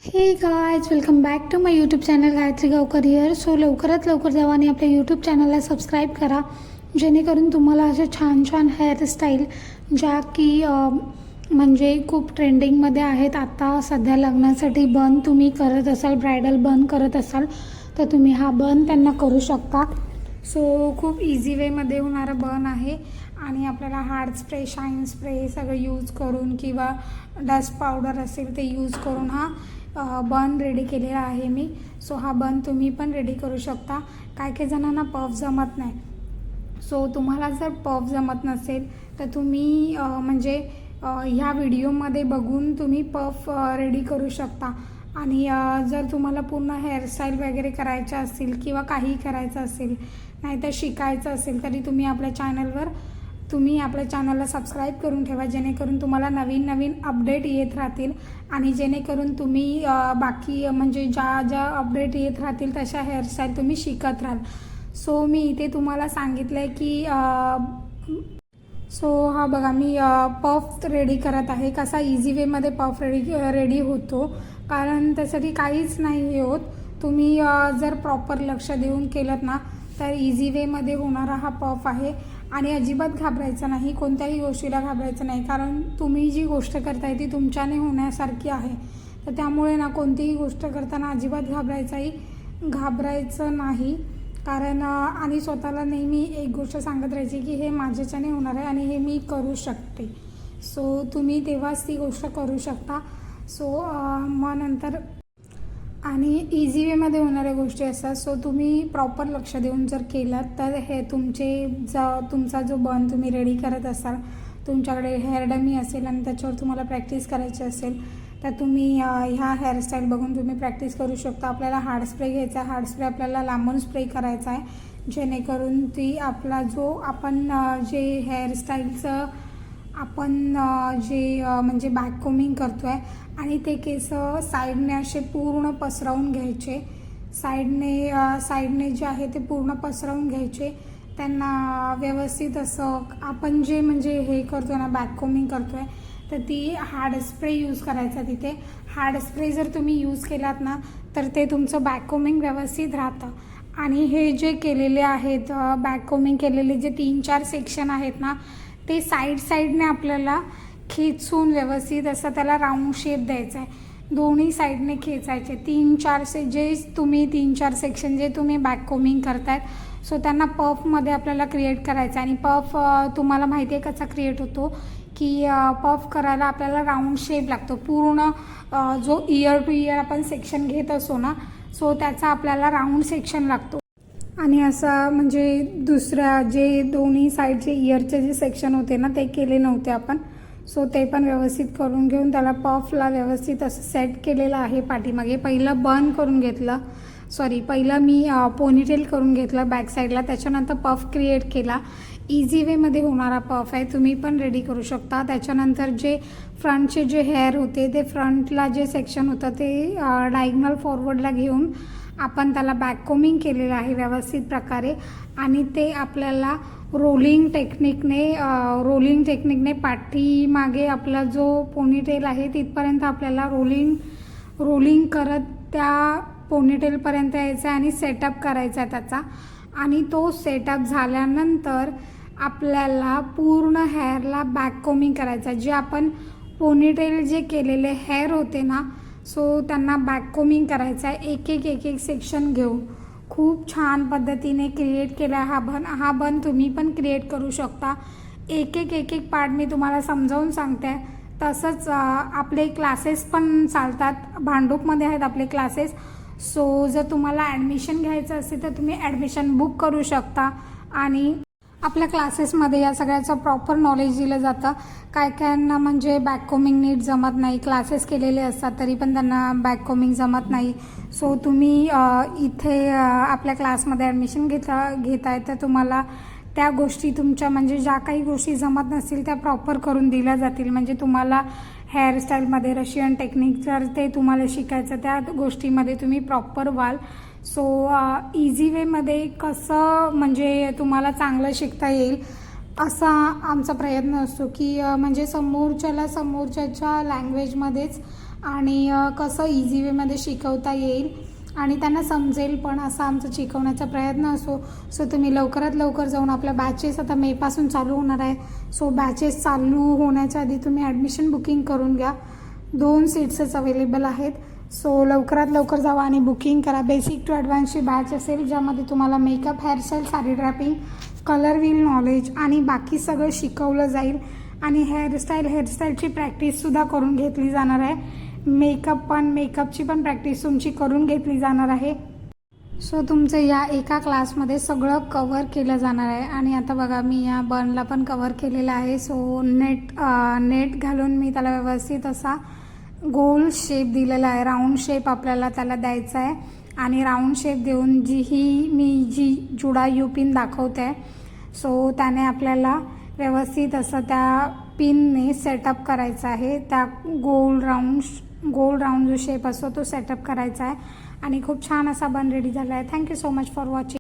हे guys welcome back to my YouTube channel Gayatri Gavkar here. So लवकरात लवकर जावा आणि आपल्या यूट्यूब चॅनलला सबस्क्राईब करा, जेणेकरून तुम्हाला असे छान छान हेअरस्टाईल ज्या की म्हणजे खूप ट्रेंडिंगमध्ये आहेत आता सध्या. लग्नासाठी बन तुम्ही करत असाल, ब्रायडल बन करत असाल तर तुम्ही हा बन त्यांना करू शकता. सो खूप इझी वेमध्ये होणारा बन आहे आणि आपल्याला हार्ड स्प्रे, शाईन स्प्रे सगळं यूज करून किंवा डस्ट पावडर असेल ते यूज करून हा बन रेडी केलेला आहे मी. सो हा बन तुम्ही पण रेडी करू शकता. काही जणांना पफ जमत नाही. सो तुम्हाला जर पफ जमत नसेल तर तुम्ही म्हणजे ह्या व्हिडिओमध्ये बघून तुम्ही पफ रेडी करू शकता. आणि जर तुम्हाला पूर्ण हेअरस्टाईल वगैरे करायच्या असतील किंवा काही करायचं असेल, नाहीतर शिकायचं असेल, तरी तुम्ही आपल्या चॅनलला सबस्क्राईब करून ठेवा, जेणेकरून तुम्हाला नवीन नवीन अपडेट येत राहतील आणि जेणेकरून तुम्ही बाकी म्हणजे ज्या अपडेट येत राहतील तशा हेअरस्टाईल तुम्ही शिकत राहाल. सो मी इथे तुम्हाला सांगितलं आहे की सो हा बघा मी पफ रेडी करत आहे. कसा इझी वेमध्ये पफ रेडी होतो, कारण त्यासाठी काहीच नाही होत. तुम्ही जर प्रॉपर लक्ष देऊन केलं ना तर इझी वेमध्ये होणारा हा पफ आहे. आणि अजिबात घाबरायचं नाही, कोणत्याही गोष्टीला घाबरायचं नाही, कारण तुम्ही जी गोष्ट करताय ती तुमच्याने होण्यासारखी आहे. तर त्यामुळे ना कोणतीही गोष्ट करताना अजिबात घाबरायचं नाही. कारण आणि स्वतःला नेहमी एक गोष्ट सांगत राहायची की हे माझ्याच्याने होणार आहे आणि हे मी करू शकते. सो तुम्ही तेव्हाच ती गोष्ट करू शकता. सो मग नंतर आणि इझी वेमध्ये होणाऱ्या गोष्टी असतात. सो तुम्ही प्रॉपर लक्ष देऊन जर केलं तर हे तुमचा जो बन तुम्ही रेडी करत असाल, तुमच्याकडे हेअर डमी असेल आणि त्याच्यावर तुम्हाला प्रॅक्टिस करायची असेल तर तुम्ही ह्या हेअरस्टाईल बघून तुम्ही प्रॅक्टिस करू शकता. आपल्याला हार्ड स्प्रे घ्यायचा आहे. हार्ड स्प्रे आपल्याला लांबून स्प्रे करायचा आहे, जेणेकरून ती आपला जो आपण जे हेअरस्टाईलचं आपण जे म्हणजे बॅक कोमिंग करतो आहे आणि ते केस साईडने असे पूर्ण पसरवून घ्यायचे. साईडने जे आहे ते पूर्ण पसरवून घ्यायचे. त्यांना व्यवस्थित असं आपण जे म्हणजे हे करतो ना, बॅक कोमिंग करतो आहे, तर ती हार्ड स्प्रे यूज करायचा. तिथे हार्ड स्प्रे जर तुम्ही यूज केलात ना तर ते तुमचं बॅक कोमिंग व्यवस्थित राहतं. आणि हे जे केलेले आहेत बॅक कोमिंग केलेले जे 3-4 सेक्शन आहेत ना, ते साईडने आपल्याला खेचून व्यवस्थित असं त्याला राऊंड शेप द्यायचा आहे. दोन्ही साईडने खेचायचे. 3-4 सेक्शन जे तुम्ही बॅक कोमिंग करतायत, सो त्यांना पफमध्ये आपल्याला क्रिएट करायचं आहे. आणि पफ तुम्हाला माहिती आहे कसा क्रिएट होतो की पफ करायला आपल्याला राऊंड शेप लागतो. पूर्ण जो इयर टू इयर आपण सेक्शन घेत असतो ना, सो त्याचा आपल्याला राऊंड सेक्शन लागतो. आणि असं म्हणजे दुसऱ्या जे दोन्ही साईडचे इयरचे जे सेक्शन होते ना ते केले नव्हते आपण. सो ते पण व्यवस्थित करून घेऊन त्याला पफला व्यवस्थित असं सेट केलेलं आहे पाठीमागे. पहिलं बन करून घेतलं, पहिलं मी पोनीटेल करून घेतलं बॅक साईडला, त्याच्यानंतर पफ क्रिएट केला. इझी वेमध्ये होणारा पफ आहे, तुम्ही पण रेडी करू शकता. त्याच्यानंतर जे फ्रंटचे जे हेअर होते ते फ्रंटला जे सेक्शन होतं ते डायगनल फॉरवर्डला घेऊन आपण त्याला बॅक कोमिंग केलेलं आहे व्यवस्थित प्रकारे. आणि ते आपल्याला रोलिंग टेक्निकने पाठीमागे आपला जो पोनीटेल आहे तिथपर्यंत आपल्याला रोलिंग करत त्या पोनीटेलपर्यंत यायचं आहे आणि सेटअप करायचा आहे त्याचा. आणि तो सेटअप झाल्यानंतर आपल्याला पूर्ण हेअरला बॅक कोमिंग करायचा. जे आपण पोनीटेल जे केलेले हेअर होते ना, सो त्यांना बॅक कोमिंग करायचं आहे एक एक सेक्शन घेऊन. खूप छान पद्धतीने क्रिएट केला हा बन तुम्ही पण क्रिएट करू शकता. एक एक पार्ट मी तुम्हाला समजावून सांगते. तसंच आपले क्लासेस पण चालतात, भांडूपमध्ये आहेत आपले क्लासेस. सो जर तुम्हाला ॲडमिशन घ्यायचं असेल तर तुम्ही ॲडमिशन बुक करू शकता. आणि आपल्या क्लासेसमध्ये या सगळ्याचं प्रॉपर नॉलेज दिलं जातं. काहींना म्हणजे बॅक कोमिंग नीट जमत नाही, क्लासेस केलेले असतात तरी पण त्यांना बॅक कोमिंग जमत नाही. सो तुम्ही इथे आपल्या क्लासमध्ये ॲडमिशन घेताय तर तुम्हाला त्या गोष्टी तुमच्या म्हणजे ज्या काही गोष्टी जमत नसतील त्या प्रॉपर करून दिल्या जातील. म्हणजे तुम्हाला हेअरस्टाईलमध्ये रशियन टेक्निक जर ते तुम्हाला शिकायचं त्या गोष्टीमध्ये तुम्ही प्रॉपर व्हाल. सो इझी वेमध्ये कसं म्हणजे तुम्हाला चांगलं शिकता येईल असा आमचा प्रयत्न असतो की म्हणजे समोरच्याच्या लँग्वेजमध्येच आणि कसं इझी वेमध्ये शिकवता येईल आणि त्यांना समजेल पण, असा आमचा शिकवण्याचा प्रयत्न असो. सो तुम्ही लवकरात लवकर जाऊन आपल्या बॅचेस आता मेपासून चालू होणार आहे. सो बॅचेस चालू होण्याच्या आधी तुम्ही ॲडमिशन बुकिंग करून घ्या. 2 सीट्सच अवेलेबल आहेत. सो लवकरात लवकर जावा आणि बुकिंग करा. बेसिक टू ॲडव्हान्सची बॅच असेल ज्यामध्ये तुम्हाला makeup, hairstyle, sari draping, colour wheel knowledge आणि बाकी सगळं शिकवलं जाईल. आणि हेअरस्टाईलची प्रॅक्टिससुद्धा करून घेतली जाणार आहे. मेकअपची पण प्रॅक्टिस तुमची करून घेतली जाणार आहे. सो तुमचं या एका क्लासमध्ये सगळं कवर केलं जाणार आहे. आणि आता बघा मी या बनला पण कवर केलेला आहे. सो नेट घालून मी त्याला व्यवस्थित असा गोल शेप दिलेला आहे. राऊंड शेप आपल्याला त्याला द्यायचा आहे. आणि राऊंड शेप देऊन मी जी जुडा यू पिन दाखवते आहे, सो त्याने आपल्याला व्यवस्थित असं त्या पिनने सेटअप करायचं आहे. त्या गोल राऊंड जो शेप असतो तो सेटअप करायचा आहे. आणि खूप छान असा बन रेडी झाला आहे. Thank you so much for watching.